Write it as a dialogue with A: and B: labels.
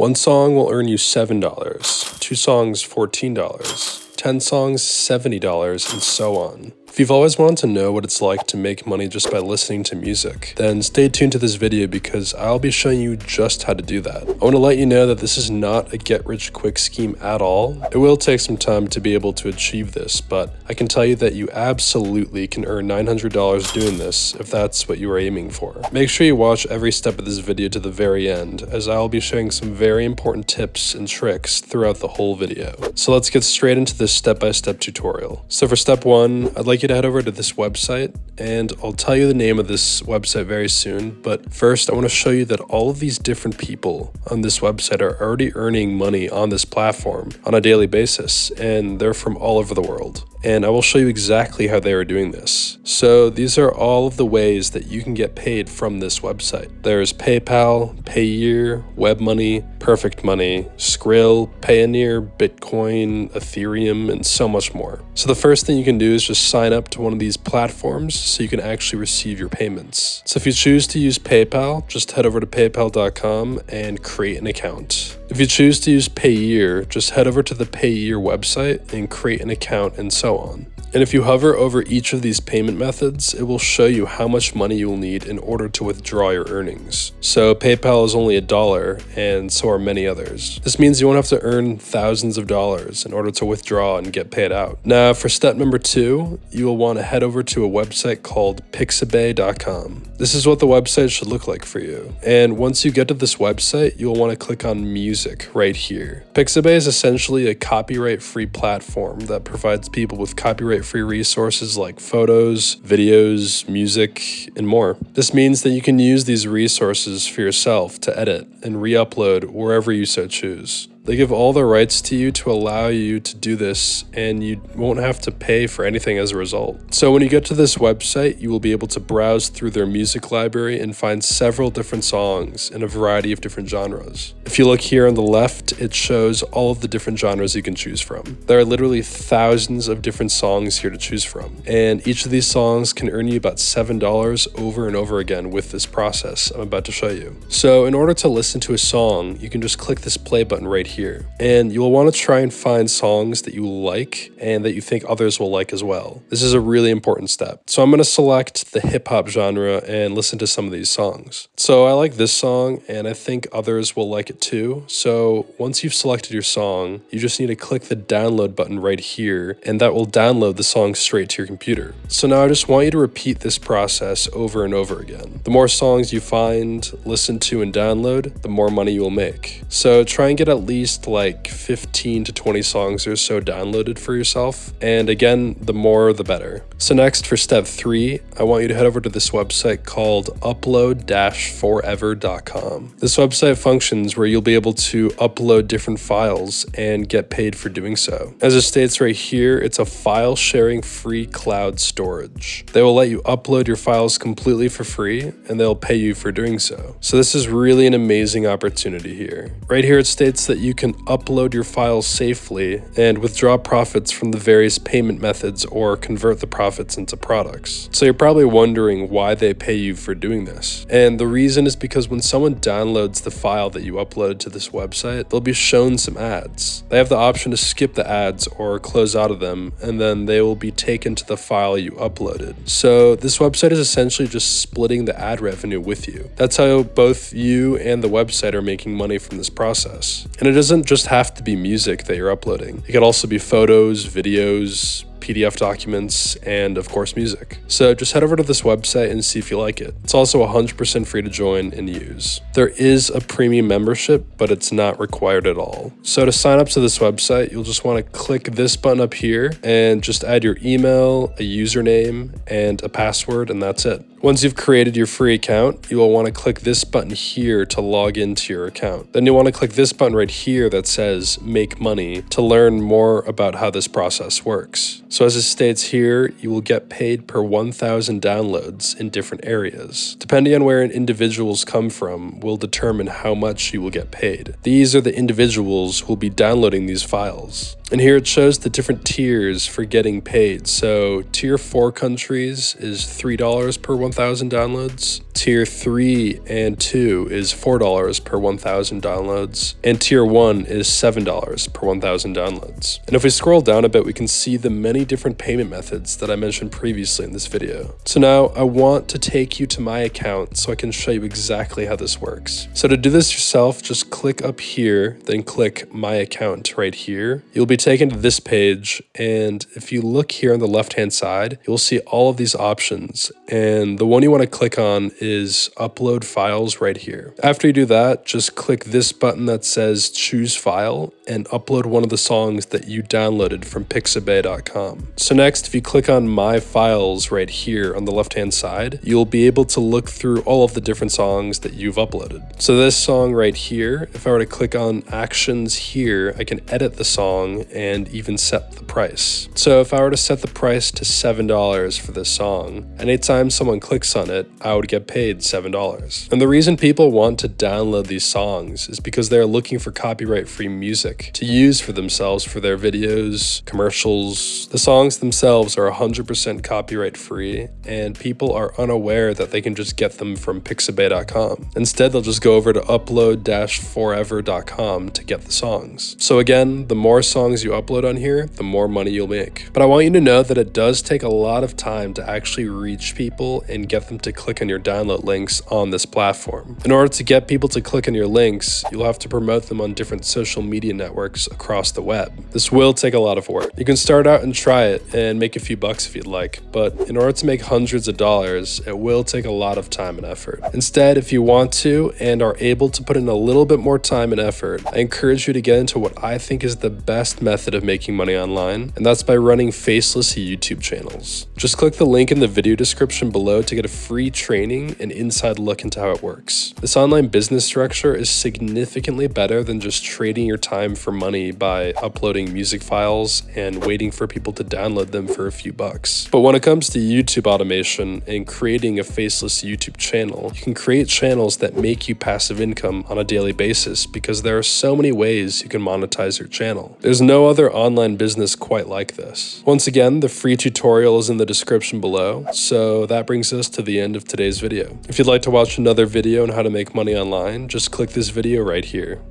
A: One song will earn you $7, 2 songs $14, 10 songs $70, and so on. If you've always wanted to know what it's like to make money just by listening to music, then stay tuned to this video because I'll be showing you just how to do that. I want to let you know that this is not a get-rich-quick scheme at all. It will take some time to be able to achieve this, but I can tell you that you absolutely can earn $900 doing this if that's what you are aiming for. Make sure you watch every step of this video to the very end, as I'll be showing some very important tips and tricks throughout the whole video. So let's get straight into this step-by-step tutorial. So for step 1, I'd like you to head over to this website, and I'll tell you the name of this website very soon, but first I want to show you that all of these different people on this website are already earning money on this platform on a daily basis, and they're from all over the world. And I will show you exactly how they are doing this. So these are all of the ways that you can get paid from this website. There's PayPal, Payeer, WebMoney, Perfect Money, Skrill, Payoneer, Bitcoin, Ethereum, and so much more. So the first thing you can do is just sign up to one of these platforms so you can actually receive your payments. So if you choose to use PayPal, just head over to paypal.com and create an account. If you choose to use Payeer, just head over to the Payeer website and create an account and so on. And if you hover over each of these payment methods, it will show you how much money you will need in order to withdraw your earnings. So PayPal is only $1, and so are many others. This means you won't have to earn thousands of dollars in order to withdraw and get paid out. Now, for step number 2, you will want to head over to a website called pixabay.com. This is what the website should look like for you. And once you get to this website, you'll want to click on music right here. Pixabay is essentially a copyright-free platform that provides people with copyright-free resources like photos, videos, music, and more. This means that you can use these resources for yourself to edit and re-upload wherever you so choose. They give all the rights to you to allow you to do this, and you won't have to pay for anything as a result. So when you get to this website, you will be able to browse through their music library and find several different songs in a variety of different genres. If you look here on the left, it shows all of the different genres you can choose from. There are literally thousands of different songs here to choose from, and each of these songs can earn you about $7 over and over again with this process I'm about to show you. So in order to listen to a song, you can just click this play button right here, and you will want to try and find songs that you like and that you think others will like as well. This is a really important step. So I'm going to select the hip-hop genre and listen to some of these songs. So I like this song, and I think others will like it too. So once you've selected your song, you just need to click the download button right here, and that will download the song straight to your computer. So now I just want you to repeat this process over and over again. The more songs you find, listen to, and download, the more money you will make. So try and get at least like 15 to 20 songs or so downloaded for yourself, and again, the more the better. So next, for step 3, I want you to head over to this website called upload-forever.com. This website functions where you'll be able to upload different files and get paid for doing so. As it states right here, it's a file sharing free cloud storage. They will let you upload your files completely for free, and they'll pay you for doing so. So this is really an amazing opportunity here. Right here it states that you can upload your files safely and withdraw profits from the various payment methods or convert the profits into products. So you're probably wondering why they pay you for doing this. And the reason is because when someone downloads the file that you uploaded to this website, they'll be shown some ads. They have the option to skip the ads or close out of them, and then they will be taken to the file you uploaded. So this website is essentially just splitting the ad revenue with you. That's how both you and the website are making money from this process. And it doesn't just have to be music that you're uploading. It could also be photos, videos, PDF documents, and of course music. So just head over to this website and see if you like it. It's also 100% free to join and use. There is a premium membership, but it's not required at all. So to sign up to this website, you'll just want to click this button up here and just add your email, a username, and a password, and that's it. Once you've created your free account, you will want to click this button here to log into your account. Then you'll want to click this button right here that says Make Money to learn more about how this process works. So as it states here, you will get paid per 1,000 downloads in different areas. Depending on where individuals come from will determine how much you will get paid. These are the individuals who will be downloading these files. And here it shows the different tiers for getting paid. So tier 4 countries is $3 per 1,000 downloads. Tier 3 and 2 is $4 per 1,000 downloads. And tier 1 is $7 per 1,000 downloads. And if we scroll down a bit, we can see the many different payment methods that I mentioned previously in this video. So now I want to take you to my account so I can show you exactly how this works. So to do this yourself, just click up here, then click my account right here. You'll be taken to this page, and if you look here on the left hand side, you'll see all of these options, and the one you want to click on is upload files right here. After you do that, just click this button that says choose file and upload one of the songs that you downloaded from pixabay.com. So next, if you click on my files right here on the left hand side, you'll be able to look through all of the different songs that you've uploaded. So this song right here, if I were to click on actions here, I can edit the song and even set the price. So if I were to set the price to $7 for this song, anytime someone clicks on it, I would get paid $7. And the reason people want to download these songs is because they're looking for copyright-free music to use for themselves for their videos, commercials. The songs themselves are 100% copyright-free, and people are unaware that they can just get them from pixabay.com. Instead, they'll just go over to upload-forever.com to get the songs. So again, the more songs you upload on here, the more money you'll make. But I want you to know that it does take a lot of time to actually reach people and get them to click on your download links on this platform. In order to get people to click on your links, you'll have to promote them on different social media networks across the web. This will take a lot of work. You can start out and try it and make a few bucks if you'd like, but in order to make hundreds of dollars, it will take a lot of time and effort. Instead, if you want to and are able to put in a little bit more time and effort, I encourage you to get into what I think is the best method of making money online, and that's by running faceless YouTube channels. Just click the link in the video description below to get a free training and inside look into how it works. This online business structure is significantly better than just trading your time for money by uploading music files and waiting for people to download them for a few bucks. But when it comes to YouTube automation and creating a faceless YouTube channel, you can create channels that make you passive income on a daily basis because there are so many ways you can monetize your channel. There's no other online business quite like this. Once again, the free tutorial is in the description below, so that brings us to the end of today's video. If you'd like to watch another video on how to make money online, just click this video right here.